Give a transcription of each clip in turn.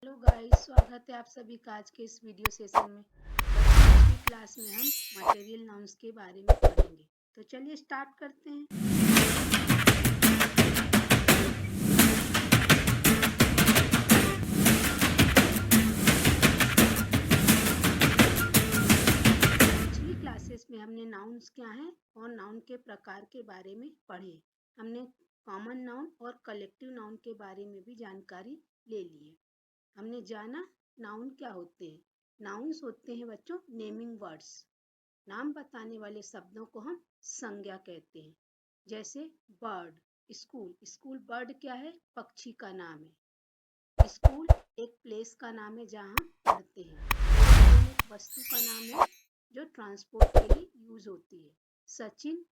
Hello guys, स्वागत है आप सभी का आज के इस वीडियो सेशन में। बच्चों, आज की क्लास में हम मटेरियल नाउन्स के बारे में पढ़ेंगे। तो चलिए स्टार्ट करते हैं। पिछली क्लासेस में हमने नाउन्स क्या हैं और नाउन के प्रकार के बारे में पढ़े। हमने कॉमन नाउन और कलेक्टिव नाउन के बारे में भी जानकारी ले ली है। हमने जाना नाउन क्या होते हैं। नाउन्स होते हैं बच्चों नेमिंग वर्ड्स। नाम बताने वाले शब्दों को हम संज्ञा कहते हैं। जैसे बर्ड, स्कूल। स्कूल बर्ड क्या है? पक्षी का नाम है। स्कूल एक प्लेस का नाम है जहाँ हम पढ़ते हैं। एरोप्लेन एक वस्तु का नाम है जो ट्रांसपोर्ट के लिए यूज होती है। सचिन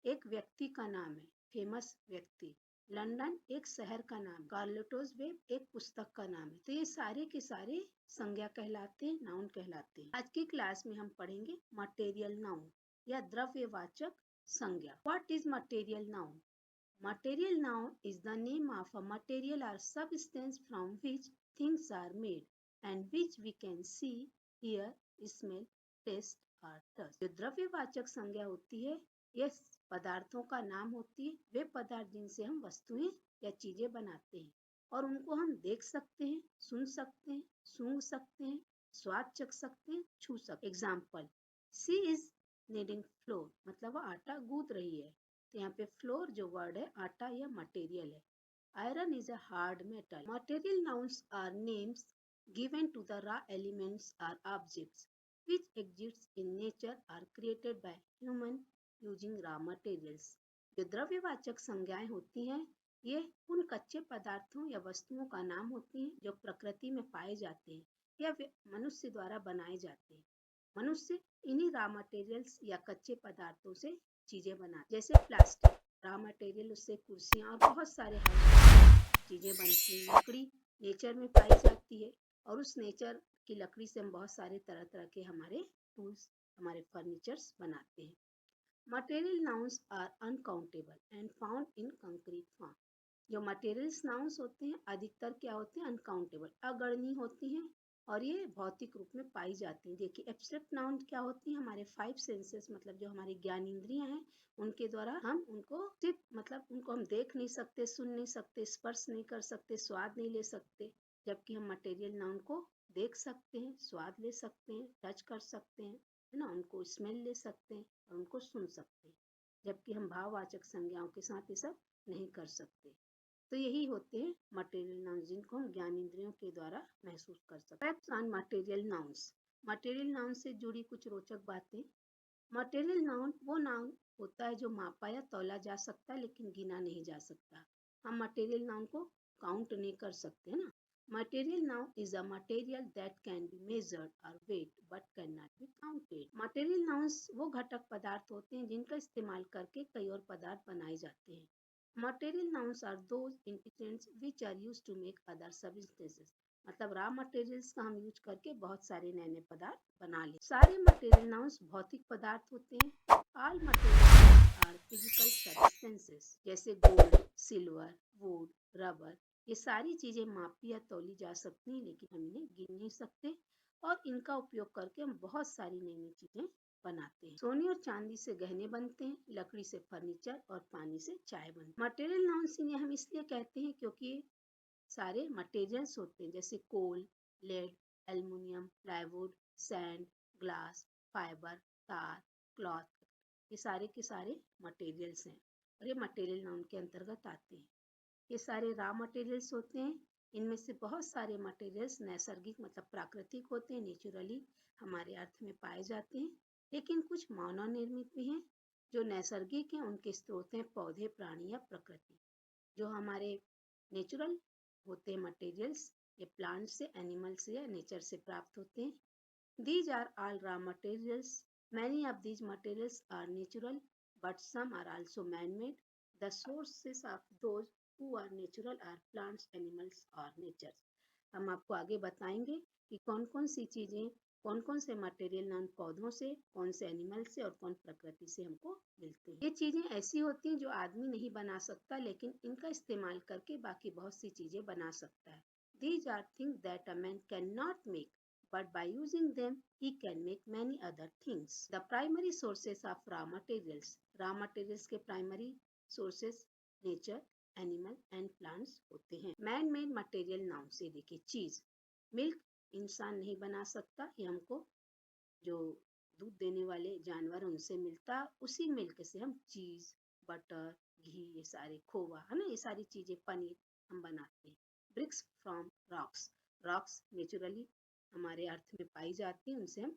एक व्यक्ति का नाम है, फेमस व्यक्ति। लंदन एक शहर का नाम, कार्लोटोस वेब एक पुस्तक का नाम है। तो ये सारे के सारे संज्ञा कहलाते हैं, नाउन कहलाते हैं। आज की क्लास में हम पढ़ेंगे मटेरियल नाउन या द्रव्यवाचक संज्ञा। What is material noun? Material noun is the name of a material or substance from which things are made and which we can see, hear, smell, taste or touch. जो द्रव्यवाचक संज्ञा होती है यह पदार्थों का नाम होती है, वे पदार्थ जिनसे हम वस्तुएं या चीजें बनाते हैं और उनको हम देख सकते हैं, सुन सकते हैं, सूंघ सकते हैं, स्वाद चख सकते हैं, छू सकते हैं। Example, she is kneading flour, मतलब वो आटा गूंथ रही है। तो यहाँ पे फ्लोर जो वर्ड है आटा या मटेरियल है। Iron is a hard metal. Material nouns are names given to the raw elements or objects which exists in nature are created by human using raw materials. जो द्रव्यवाचक संज्ञाएं होती हैं ये उन कच्चे पदार्थों या वस्तुओं का नाम होती हैं जो प्रकृति में पाए जाते हैं या मनुष्य द्वारा बनाए जाते हैं। मनुष्य इन्हीं रॉ मटेरियल्स या कच्चे पदार्थों से चीजें बनाते, जैसे प्लास्टिक रॉ मटेरियल, उससे कुर्सियां और बहुत सारे चीजें बनती हैं। लकड़ी नेचर में पाई जाती है और उस नेचर की लकड़ी से हम बहुत सारे तरह तरह के हमारे टूल्स, हमारे फर्नीचर्स बनाते हैं। Material nouns are uncountable and found in concrete form. जो मटेरियल्स नाउन्स होते हैं अधिकतर क्या होते हैं? अनकाउंटेबल, अगणनीय होती हैं और ये भौतिक रूप में पाई जाती हैं। देखिए एब्स्ट्रैक्ट नाउन क्या होती है? हमारे 5 सेंसेस, मतलब जो हमारी ज्ञान इंद्रियां हैं उनके द्वारा हम उनको सिर्फ, मतलब उनको हम देख नहीं सकते, सुन नहीं सकते, स्पर्श नहीं कर सकते, स्वाद नहीं ले सकते। जबकि हम मटेरियल नाउन को देख सकते हैं, स्वाद ले सकते हैं, टच कर सकते हैं, है ना, उनको स्मेल ले सकते हैं और उनको सुन सकते हैं। जबकि हम भाववाचक संज्ञाओं के साथ ये सब नहीं कर सकते। तो यही होते हैं मटेरियल नाउन्स जिनको हम ज्ञान इंद्रियों के द्वारा महसूस कर सकते हैं। Facts on material nouns. Material noun से जुड़ी कुछ रोचक बातें। मटेरियल नाउन वो नाउन होता है जो मापा या तौला जा सकता है लेकिन गिना नहीं जा सकता। हम मटेरियल नाउन को काउंट नहीं कर सकते ना। Material noun is a material that can be measured और weight but can not be counted. Material nouns वो घटक पदार्थ होते हैं जिनका इस्तेमाल करके कई और पदार्थ बनाए जाते हैं। Material nouns are those ingredients which are used to make other substances. मतलब रॉ मटेरियल्स का हम यूज करके बहुत सारे नए नए पदार्थ बना ले। सारे मटेरियल नाउन्स भौतिक पदार्थ होते हैं। All material are physical substances, जैसे गोल्ड, सिल्वर, वुड, रबर। ये सारी चीजें मापी या तौली जा सकती हैं लेकिन हम इन्हें गिन नहीं सकते और इनका उपयोग करके हम बहुत सारी नई नई चीजें बनाते हैं। सोने और चांदी से गहने बनते हैं, लकड़ी से फर्नीचर और पानी से चाय बनती है। मटेरियल नाउन्स इन्हें हम इसलिए कहते हैं क्योंकि सारे मटेरियल्स होते हैं, जैसे coal, lead, aluminium, plywood, sand, glass, fibre, तार, क्लॉथ, ये सारे के सारे मटेरियल्स हैं और ये मटेरियल नाउन के अंतर्गत आते हैं। ये सारे रॉ मटेरियल्स होते हैं। इनमें से बहुत सारे मटेरियल्स नैसर्गिक, मतलब प्राकृतिक होते हैं, नेचुरली हमारे अर्थ में पाए जाते हैं, लेकिन कुछ मानव निर्मित भी हैं। जो नैसर्गिक हैं उनके स्रोत हैं पौधे, प्राणी या प्रकृति। जो हमारे नेचुरल होते हैं मटेरियल्स, ये प्लांट से, एनिमल से या नेचर से प्राप्त होते हैं। These are all raw materials. Many of these materials are natural, but some are also man-made. The sources of those who are natural are plants, animals or nature. हम आपको आगे बताएंगे कि कौन कौन सी चीजें, कौन कौन से मटेरियल नाउन पौधों से, कौन से एनिमल से और कौन प्रकृति से हमको मिलते हैं। ये चीजें ऐसी होती हैं जो आदमी नहीं बना सकता लेकिन इनका इस्तेमाल करके बाकी बहुत सी चीजें बना सकता है। These are things that a man cannot make, but by using them, he can make many other things. The primary sources of raw materials. Raw materials के primary sources nature, animal and plants होते हैं. Man made material nouns, ये देखिए चीज. Milk इंसान नहीं बना सकता, ये हमको जो दूध देने वाले जानवर उनसे मिलता, उसी मिल्क से हम चीज, बटर, घी, ये सारे खोवा है ना, ये सारी चीजें, पनीर हम बनाते हैं. Bricks from rocks. Rocks naturally हमारे अर्थ में पाई जाती हैं, उनसे हम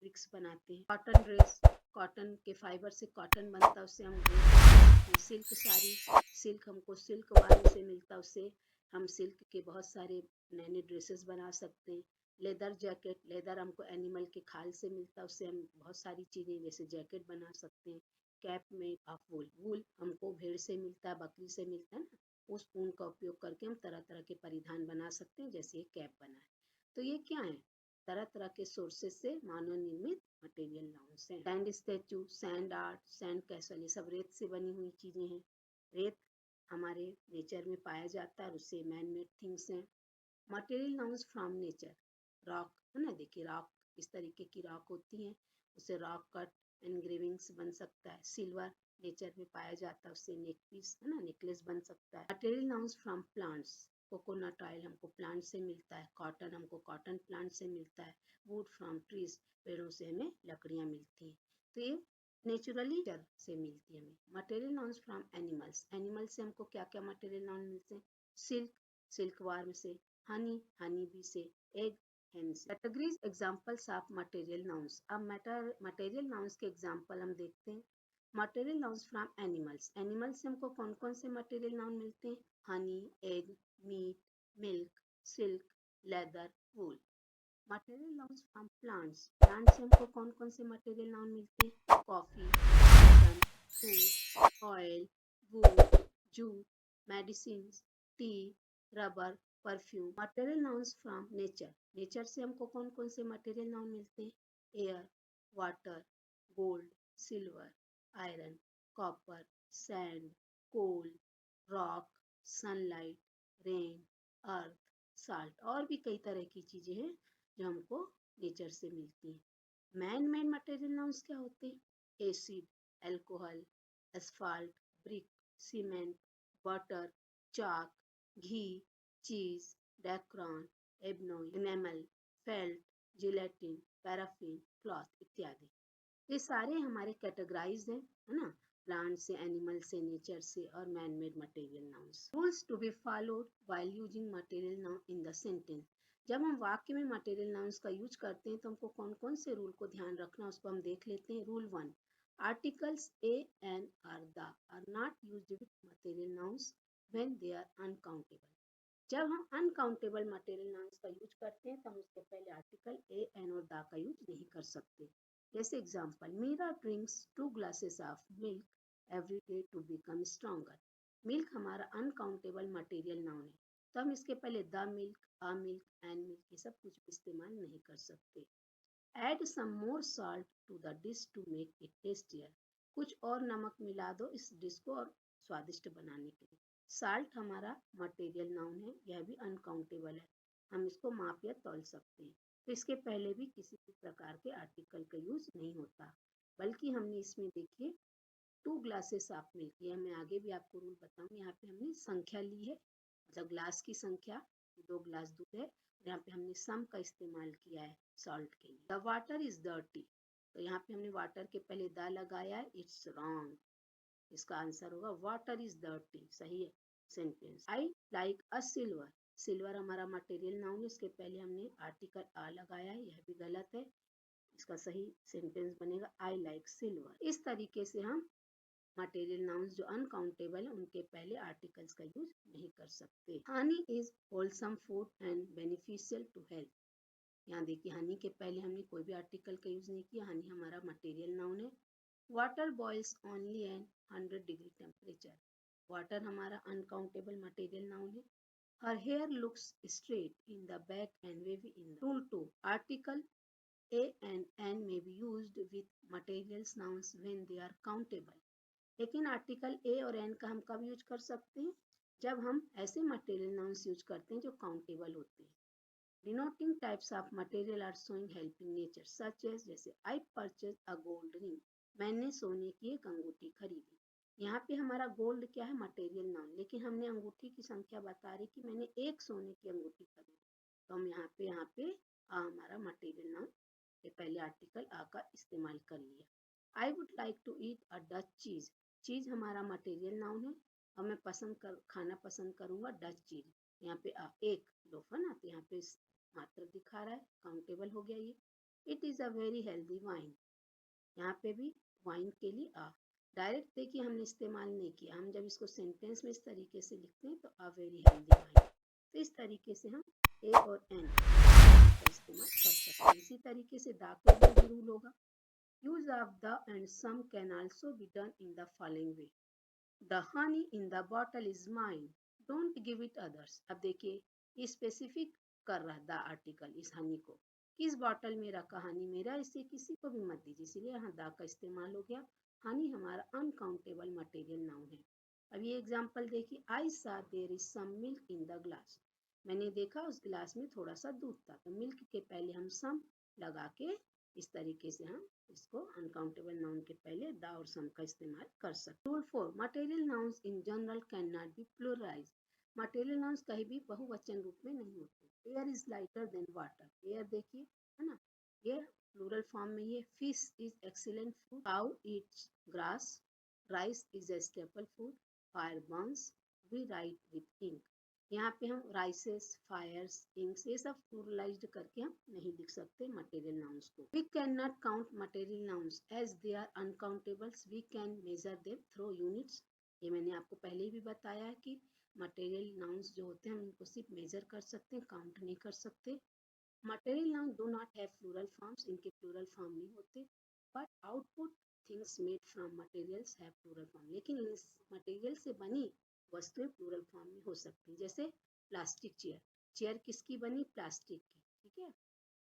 ब्रिक्स बनाते हैं. कॉटन ड्रेस, कॉटन के फाइबर से कॉटन बनता है, उससे हम ड्रेस. सिल्क साड़ी, सिल्क हमको सिल्क वाले से मिलता, उससे हम सिल्क के बहुत सारे नए नए ड्रेसेस बना सकते हैं. लेदर जैकेट, लेदर हमको एनिमल के खाल से मिलता है, उससे हम बहुत सारी चीजें जैसे जैकेट बना सकते हैं. कैप में ऑफ वूल, वूल हमको भेड़ से मिलता है, बकरी से मिलता है ना, उस ऊन का उपयोग करके हम तरह तरह के परिधान बना सकते हैं, जैसे ये कैप बना है. तो ये क्या है, तरह तरह के सोर्सेस से मानव निर्मित मटेरियल नाउन्स हैं. Sand statue, sand art, sand castle, ये सब रेत से बनी हुई चीजें हैं. रेत हमारे नेचर में पाया जाता है और उससे मैन मेड थिंग्स हैं. Material nouns from nature. Rock है ना, देखिए रॉक इस तरीके की रॉक होती है, उससे रॉक कट एनग्रेविंग्स बन सकता है. सिल्वर नेचर में पाया जाता है, उससे नेक पीस है ना, नेकलेस बन सकता है. Material nouns from plants. Coconut oil हमको प्लांट से मिलता है, कॉटन हमको कॉटन प्लांट से मिलता है, वुड फ्रॉम ट्रीज, पेड़ों से हमें लकड़ियां मिलती हैं. तो ये नेचुरली से मिलती है हमें. Material nouns from animals. Animal से हमको क्या क्या मटेरियल नाउन मिलते हैं. सिल्क, सिल्क वार्म से. हनी, हनी बी से. Egg, hence categories examples of material nouns. अब material nouns के example हम देखते हैं. material nouns from animals. animals से हमको कौन कौन से material noun मिलते हैं. honey, egg, meat, milk, silk, leather, wool. material nouns from plants. plants से हमको कौन कौन से material noun मिलते हैं. coffee, cotton, food, oil, wood, jute, medicines, tea, rubber, perfume. Material nouns from nature. Nature से हमको कौन कौन से मटेरियल नाउन मिलते हैं. Air, water, gold, silver, iron, copper, sand, coal, rock, sunlight, rain, earth, salt. और भी कई तरह की चीजें हैं जो हमको नेचर से मिलती हैं. मैन मेड मटेरियल नाउन्स क्या होते हैं. Acid, alcohol, asphalt, brick, cement, butter, chalk, ghee, cheese, dacron, enamel, felt, gelatine, paraffin, cloth इत्यादि. ये सारे हमारे कैटेगराइज हैं, है ना, प्लांट से, एनिमल से, नेचर से और man made material nouns. Rules to be followed while using material noun in the sentence. जब हम वाक्य में मटेरियल नाउन्स का यूज करते हैं तो हमको कौन कौन से रूल को ध्यान रखना, उसको हम देख लेते हैं. Rule 1. Articles a and or the are not used with material nouns when they are uncountable. जब हम अनकाउंटेबल मटेरियल नाउन्स का यूज करते हैं तो हम उसके पहले आर्टिकल ए, एन और दा का यूज नहीं कर सकते. जैसे example, Meera drinks 2 glasses of milk every day to become stronger. Milk हमारा अनकाउंटेबल मटेरियल नाउन है, तो हम इसके पहले the milk, a milk, an milk, ये सब कुछ इस्तेमाल नहीं कर सकते. Add some more salt to the dish to make it tastier. कुछ और नमक मिला दो इस डिश को और स्वादिष्ट बनाने के लिए. साल्ट हमारा मटेरियल नाउन है, यह भी अनकाउंटेबल है, हम इसको माप या तौल सकते हैं. तो इसके पहले भी किसी भी प्रकार के आर्टिकल का यूज नहीं होता, बल्कि हमने इसमें देखिए 2 ग्लासेस ऑफ मिल्क, ये मैं आगे भी आपको रूल बताऊंगी. यहाँ पे हमने संख्या ली है, मतलब ग्लास की संख्या, 2 ग्लास दूध है. यहाँ पे हमने सम का इस्तेमाल किया है सॉल्ट के लिए. द वाटर इज डर्टी, तो यहाँ पे हमने वाटर के पहले द लगाया है, इट्स रॉन्ग. इसका आंसर होगा वाटर इज डर्टी, सही है sentence. I like a silver. Silver हमारा मटेरियल नाउन है, इसके पहले हमने आर्टिकल आ लगाया है, यह भी गलत है. इसका सही सेंटेंस बनेगा आई लाइक सिल्वर. इस तरीके से हम मटेरियल नाउन्स जो अनकाउंटेबल है उनके पहले आर्टिकल्स का यूज नहीं कर सकते. Honey is wholesome food and beneficial to health. यहाँ देखिए हनी के पहले हमने कोई भी आर्टिकल का यूज नहीं किया, हनी हमारा मटेरियल नाउन है. Water boils only at 100 degree temperature. Water हमारा अनकाउंटेबल मटेरियल नाउन है. Her hair looks straight in the back and wavy in the. Rule 2. Article a and an may be used with materials nouns when they are countable. लेकिन article a और N का हम कब use कर सकते हैं, जब हम ऐसे मटेरियल नाउन्स यूज करते हैं जो काउंटेबल होते हैं। Denoting types of material are showing helping nature such as, जैसे I purchase a gold ring, मैंने सोने की एक अंगूठी खरीदी। यहाँ पे हमारा गोल्ड क्या है, मटेरियल नाउन, लेकिन हमने अंगूठी की संख्या बता रही कि मैंने एक सोने की अंगूठी खरीदी, तो हम यहाँ पे हमारा मटेरियल नाउन के पहले आर्टिकल आ का इस्तेमाल कर लिया। I would like to eat a Dutch cheese, cheese हमारा मटेरियल नाउन है और मैं खाना पसंद करूंगा डच चीज। यहाँ पे एक लोफ है ना, तो यहाँ पे मात्र दिखा रहा है, काउंटेबल हो गया ये। It is a very healthy wine, यहाँ पे भी वाइन के लिए डायरेक्ट देखिए हमने इस्तेमाल नहीं किया। हम जब इसको सेंटेंस में इस तरीके से लिखते हैं तो अ वेरी हेल्दी वाइन, तो इस तरीके से हम ए और एन का इस्तेमाल कर सकते हैं। इसी तरीके से दा के लिए भी रूल होगा। Use of the and some can also be done in the following way. The honey in the bottle is mine, don't give it others. अब देखिए ये स्पेसिफिक कर रहा है द आर्टिकल इस हनी को, किस बॉटल में रखा हनी मेरा, इसे किसी को भी मत दीजिए, इसलिए यहाँ द का इस्तेमाल हो गया। हनी हमारा अनकाउंटेबल मटेरियल नाउन है। अब ये एग्जांपल देखिए, I saw there is some milk in the glass, मैंने देखा उस गिलास में थोड़ा सा दूध था, तो मिल्क के पहले हम सम लगा के इस तरीके से हम इसको अनकाउंटेबल नाउन के पहले द और सम का इस्तेमाल कर सकते। Rule 4, material nouns in general can not be pluralised, material nouns कहीं भी बहुवचन रूप में नहीं होते। Air is lighter than water, air देखिए है ना, ये प्लूरल फॉर्म में ये। Fish is excellent food, cow eats grass, rice is a staple food, fire burns, we write with ink। यहाँ पे हम राइसेस, फायर्स, इंक्स ये सब प्लूरलाइज्ड करके हम नहीं लिख सकते मटेरियल नाउन्स को। We can not count material nouns as they are uncountables, we can measure them through units. ये मैंने आपको पहले भी बताया है कि मटेरियल नाउन्स जो होते हैं हम इनको सिर्फ मेजर कर सकते हैं, काउंट नहीं कर सकते। Material noun do not have plural forms, इनके प्लूरल फॉर्म नहीं होते, but output things made from materials have plural form, लेकिन इस मटेरियल से बनी वस्तुएं प्लूरल फॉर्म में हो सकती हैं। जैसे प्लास्टिक चेयर, चेयर किसकी बनी, प्लास्टिक की, ठीक है।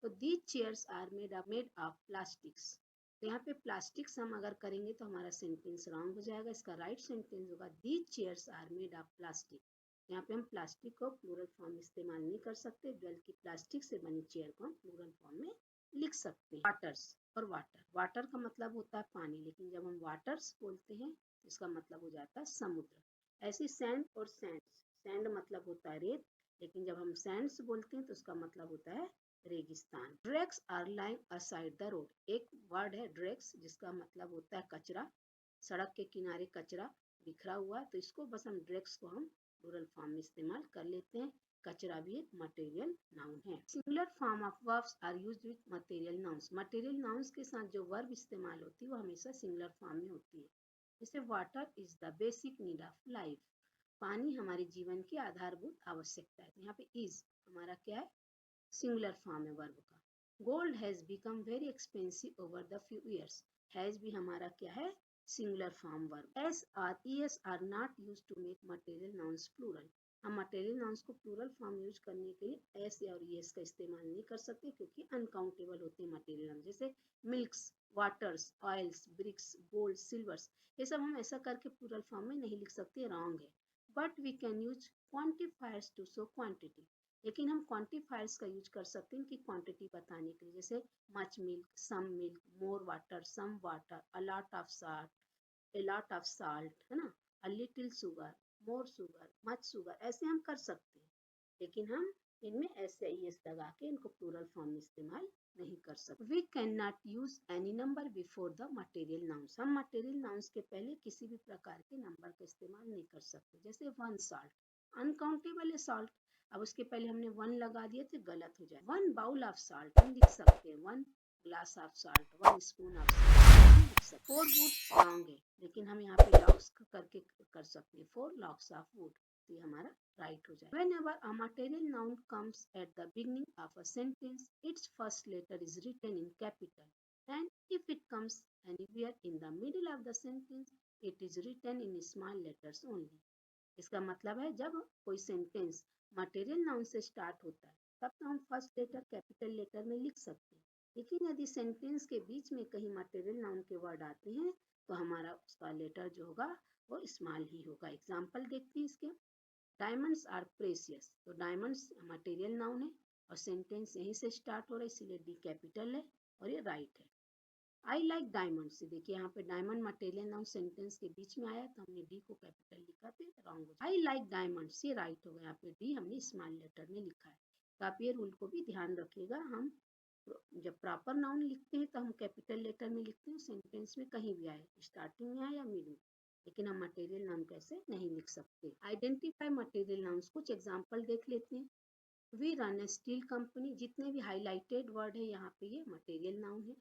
तो these chairs are made of plastics, तो यहाँ पे प्लास्टिक्स हम अगर करेंगे तो हमारा सेंटेंस रॉन्ग हो जाएगा, इसका राइट सेंटेंस होगा these chairs are made of plastic. यहाँ पे हम प्लास्टिक को प्लूरल फॉर्म में इस्तेमाल नहीं कर सकते, बल्कि प्लास्टिक से बनी चेयर को हम प्लूरल फॉर्म में लिख सकते हैं। वाटर्स और वाटर, वाटर का मतलब होता है पानी, लेकिन जब हम वाटर्स बोलते हैं तो इसका मतलब हो जाता है समुद्र। ऐसे सैंड और सैंड्स, सैंड मतलब होता है रेत, लेकिन जब हम सैंड्स बोलते हैं तो उसका मतलब होता है रेगिस्तान। Dregs are lying aside the road, एक वर्ड है ड्रैग्स जिसका मतलब होता है कचरा, सड़क के किनारे कचरा बिखरा हुआ, तो इसको बस हम ड्रैग्स को हम प्लूरल फॉर्म में इस्तेमाल कर लेते हैं। कचरा भी एक मटेरियल नाउन है। Singular form of verbs are used with material nouns, material nouns के साथ जो वर्ब इस्तेमाल होती है वो हमेशा सिंगुलर फॉर्म में होती है। जैसे water is the basic need of life, पानी हमारे जीवन की आधारभूत आवश्यकता है, तो यहाँ पे इज हमारा क्या है, सिंगुलर फॉर्म है वर्ब का। Gold has become very expensive over the few years, has भी हमारा क्या है, singular form verb. S or e s are not used to make material nouns plural, हम मटेरियल नाउन्स को प्लूरल फॉर्म यूज करने के लिए एस और ई एस का इस्तेमाल नहीं कर सकते, क्योंकि अनकाउंटेबल होते हैं मटेरियल नाउन। जैसे milks, waters, oils, bricks, gold, silvers, ये सब हम ऐसा करके प्लूरल फॉर्म में नहीं लिख सकते, रॉन्ग है। But we can use quantifiers to show quantity, लेकिन हम क्वांटिफायर्स का यूज कर सकते हैं कि क्वांटिटी बताने के लिए। जैसे much milk, some milk, more water, some water, a lot of salt, a lot of salt, है ना, a little sugar, more sugar, much sugar, ऐसे हम कर सकते हैं, लेकिन हम इनमें ऐसे एस लगा के इनको प्लूरल फॉर्म में इस्तेमाल नहीं कर सकते। We can not use any number before the material nouns, हम मटेरियल नाउन्स के पहले किसी भी प्रकार के नंबर का इस्तेमाल नहीं कर सकते। जैसे वन साल्ट, अनकाउंटेबल है सॉल्ट, अब उसके पहले हमने वन लगा दिया तो गलत हो जाए। वन बाउल ऑफ साल्ट हम लिख सकते हैं, one glass of salt, one spoon of salt. Four would wrong है, लेकिन हम यहाँ पे लॉक्स करके कर सकते हैं, फोर लॉक्स ऑफ वुड, तो ये हमारा राइट हो जाए। Whenever a material noun comes at the beginning of a sentence, its first letter is written in capital, and if it comes anywhere in the middle of the sentence, it is written in small letters only। इसका मतलब है जब कोई sentence material noun से start होता है तब तो हम फर्स्ट लेटर कैपिटल लेटर में लिख सकते हैं, लेकिन यदि सेंटेंस के बीच में कहीं मटेरियल नाउन के वर्ड आते हैं तो हमारा उसका लेटर जो होगा वो स्मॉल ही होगा। एग्जाम्पल देखते हैं इसके, डायमंड्स आर प्रेशियस, तो डायमंड्स मटेरियल नाउन है और सेंटेंस यहीं से स्टार्ट हो रहा है, इसीलिए डी कैपिटल है और ये राइट है। आई लाइक डायमंड्स, देखिए यहाँ पे डायमंड मटेरियल नाउन सेंटेंस के बीच में आया तो हमने डी को कैपिटल लिखा तो रॉन्ग हो। आई लाइक डायमंड्स, ये राइट होगा, यहाँ पे डी हमने स्मॉल लेटर में लिखा है। तो आप ये रूल को भी ध्यान रखिएगा, हम जब प्रॉपर नाउन लिखते हैं तो हम कैपिटल लेटर में लिखते हैं, सेंटेंस में कहीं भी आए, स्टार्टिंग में आए या मिड में, लेकिन हम मटेरियल नाउन कैसे नहीं लिख सकते। आइडेंटिफाई मटेरियल नाउन्स, कुछ एग्जांपल देख लेते हैं। We run a steel company, जितने भी हाईलाइटेड वर्ड है यहाँ पे ये मटेरियल नाउन है।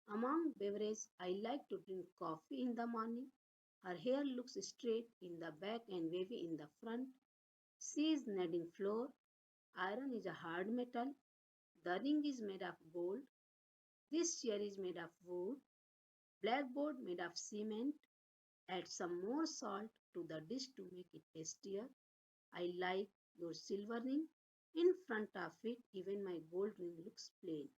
Among beverage, I like to drink coffee in the morning. Her hair looks straight in the back and wavy in the front. She is kneading flour. Iron is a hard metal. The ring is made of gold. This chair is made of wood. Blackboard made of cement. Add some more salt to the dish to make it tastier. I like your silver ring. In front of it, even my gold ring looks plain.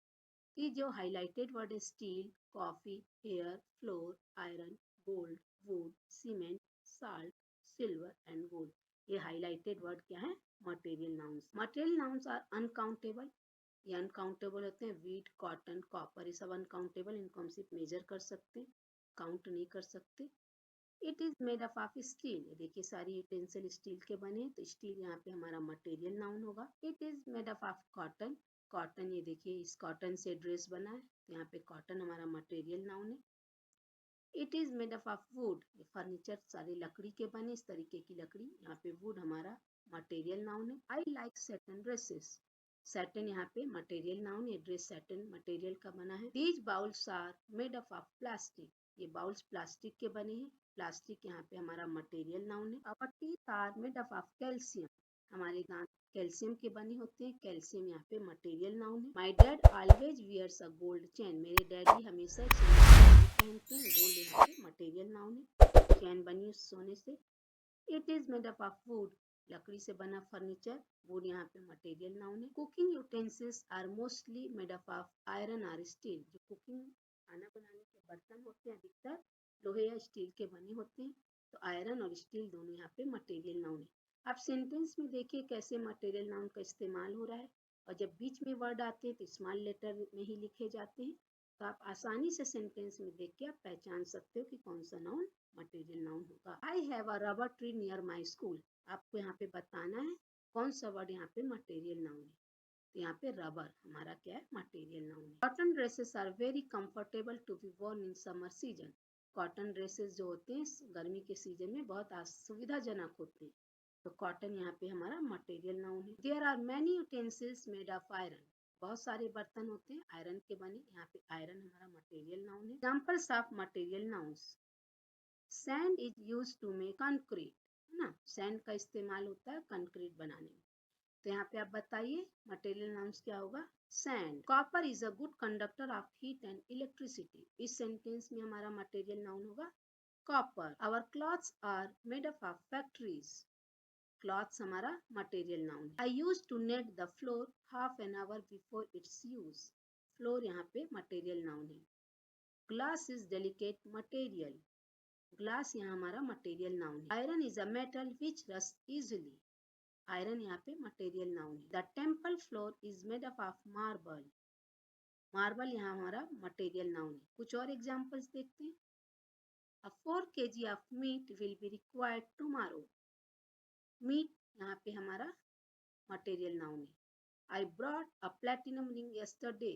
ये जो highlighted word है steel, coffee, hair, flour, iron, gold, wood, cement, salt, silver and gold, ये highlighted word क्या है? Material nouns. Material nouns are uncountable, ये uncountable होते हैं। Wheat, cotton, copper, ये सब अनकाउंटेबल, इनको हम सिर्फ मेजर कर सकते हैं, काउंट नहीं कर सकते। It is made up of steel, देखिए सारी यूटेंसिल स्टील के बने, तो स्टील यहाँ पे हमारा मटेरियल नाउन होगा। It is made up of cotton, cotton, ये देखिए इस कॉटन से ड्रेस बना है, तो यहाँ पे कॉटन हमारा मटेरियल नाउन है। It is made up of would, ये फर्नीचर सारे लकड़ी के बने, इस तरीके की लकड़ी, यहाँ पे वुड हमारा मटेरियल नाउन है। I like satin dresses, satin यहाँ पे मटेरियल नाउन है, ड्रेस सैटिन मटेरियल का बना है। These bowls are made up of plastic, ये बाउल्स प्लास्टिक के बने हैं, प्लास्टिक यहाँ पे हमारा मटेरियल नाउन है। Our teeth are made up of calcium, हमारे दांत कैल्शियम के बने होते हैं, कैल्शियम यहाँ पे मटेरियल नाउन है। My dad always wears a gold chain, मेरे डैडी हमेशा सोने की चेन पहनते हैं, गोल्ड यहाँ पे मटेरियल नाउन है, चेन बनी सोने से। It is made up of wood, लकड़ी से बना फर्नीचर, वुड यहाँ पे मटेरियल नाउन है। Cooking utensils are mostly made up of iron और स्टील, जो कुकिंग खाना बनाने के बर्तन होते हैं अधिकतर लोहे या स्टील के बने होते हैं, तो आयरन और स्टील दोनों यहाँ पे मटेरियल नाउन है। आप सेंटेंस में देखिए कैसे मटेरियल नाउन का इस्तेमाल हो रहा है, और जब बीच में वर्ड आते हैं तो स्मॉल लेटर में ही लिखे जाते हैं, तो आप आसानी से सेंटेंस में देख के आप पहचान सकते हो कि कौन सा नाउन मटेरियल नाउन होगा। I have a rubber tree near my school, आपको यहाँ पे बताना है कौन सा वर्ड यहाँ पे मटेरियल नाउन है, तो यहाँ पे रबर हमारा क्या है? मटेरियल नाउन है। Cotton dresses are very comfortable to be worn in summer season, cotton dresses जो होते हैं गर्मी के सीजन में बहुत सुविधाजनक होते हैं, तो कॉटन यहाँ पे हमारा मटेरियल नाउन है। There are many utensils made of iron, बहुत सारे बर्तन होते हैं आयरन के बने, यहाँ पे आयरन हमारा मटेरियल नाउन है। Examples of material nouns, sand is used to make concrete, है ना, सैंड का इस्तेमाल होता है कंक्रीट बनाने में, तो यहाँ पे आप बताइए मटेरियल नाउन्स क्या होगा? Sand. Copper is a good conductor of heat and electricity, इस सेंटेंस में हमारा मटेरियल नाउन होगा copper. Our clothes are made up of factories, clothes हमारा मटेरियल नाउन है। I use to net the floor half an hour before its use, floor यहाँ पे material noun है। Glass is delicate material, glass यहाँ हमारा material noun है। Iron is a metal which rust easily, iron यहाँ पे material noun है। The temple floor is made up of marble, marble यहाँ हमारा मटेरियल नाउन है। कुछ और एग्जांपल्स देखते हैं। A 4 kg of meat will be required tomorrow, meat यहाँ पे हमारा मटेरियल नाउन है। I brought a platinum ring yesterday,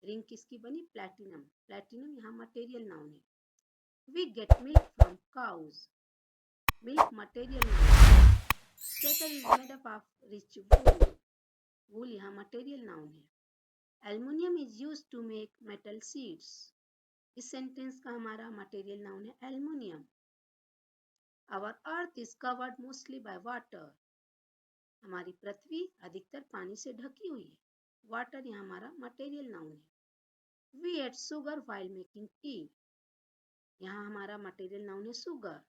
ring किसकी बनी? प्लैटिनम, प्लैटिनम यहाँ मटेरियल नाउन है। We get milk from cows, milk material noun है। Sweater is made up of rich wool, wool यहाँ मटेरियल नाउन है। Aluminium is used to make metal sheets, इस sentence का हमारा मटेरियल नाउन है aluminium. Our earth is covered mostly by water, हमारी पृथ्वी अधिकतर पानी से ढकी हुई है, वाटर यहाँ हमारा मटेरियल नाउन है। We add sugar while making tea, यहाँ हमारा मटेरियल नाउन है शुगर।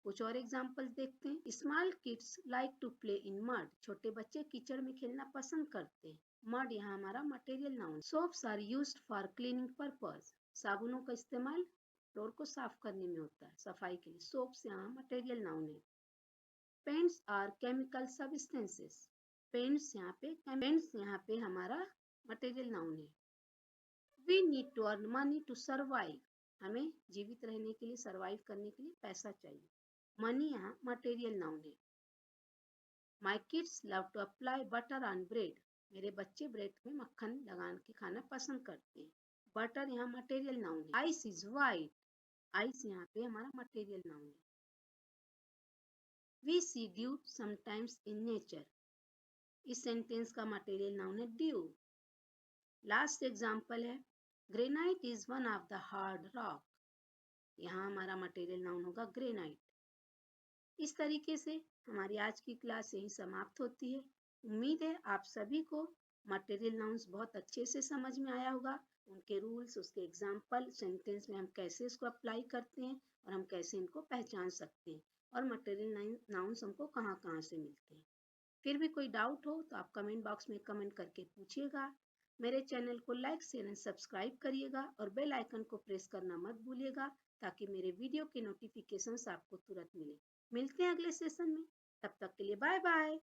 कुछ और एग्जांपल्स देखते हैं। Small kids like to play in mud, छोटे बच्चे कीचड़ में खेलना पसंद करते हैं, मड यहाँ हमारा material noun. Soaps are used for cleaning purpose, साबुनों का इस्तेमाल फ्लोर को साफ करने में होता है, सफाई के लिए, सोप्स यहाँ मटेरियल नाउन है। Paints are chemical substances. Paints यहाँ पे हमारा मटेरियल नाउन है। We need to earn money to survive. हमें जीवित रहने के लिए, सर्वाइव करने के लिए पैसा चाहिए। मनी यहाँ मटेरियल नाउन है। My kids love to apply butter on bread. मेरे बच्चे ब्रेड में मक्खन लगा के खाना पसंद करते हैं। बटर यहाँ मटेरियल नाउन है। Ice is white. आइस यहाँ पे हमारा मटेरियल नाउन है। We see dew sometimes in nature. इस सेंटेंस का मटेरियल नाउन है ड्यू। लास्ट एग्जाम्पल है granite is one of the hard rock. यहाँ हमारा मटेरियल नाउन होगा ग्रेनाइट। इस तरीके से हमारी आज की क्लास यही समाप्त होती है। उम्मीद है आप सभी को मटेरियल नाउन्स बहुत अच्छे से समझ में आया होगा। उनके रूल्स, उसके एग्जाम्पल, सेंटेंस में हम कैसे इसको अप्लाई करते हैं और हम कैसे इनको पहचान सकते हैं, और मटेरियल नाउन्स हमको कहाँ कहाँ से मिलते हैं। फिर भी कोई डाउट हो तो आप कमेंट बॉक्स में कमेंट करके पूछिएगा। मेरे चैनल को लाइक, शेयर एंड सब्सक्राइब करिएगा और बेल आइकन को प्रेस करना मत भूलिएगा, ताकि मेरे वीडियो के नोटिफिकेशंस आपको तुरंत मिले। मिलते हैं अगले सेशन में। तब तक के लिए बाय बाय।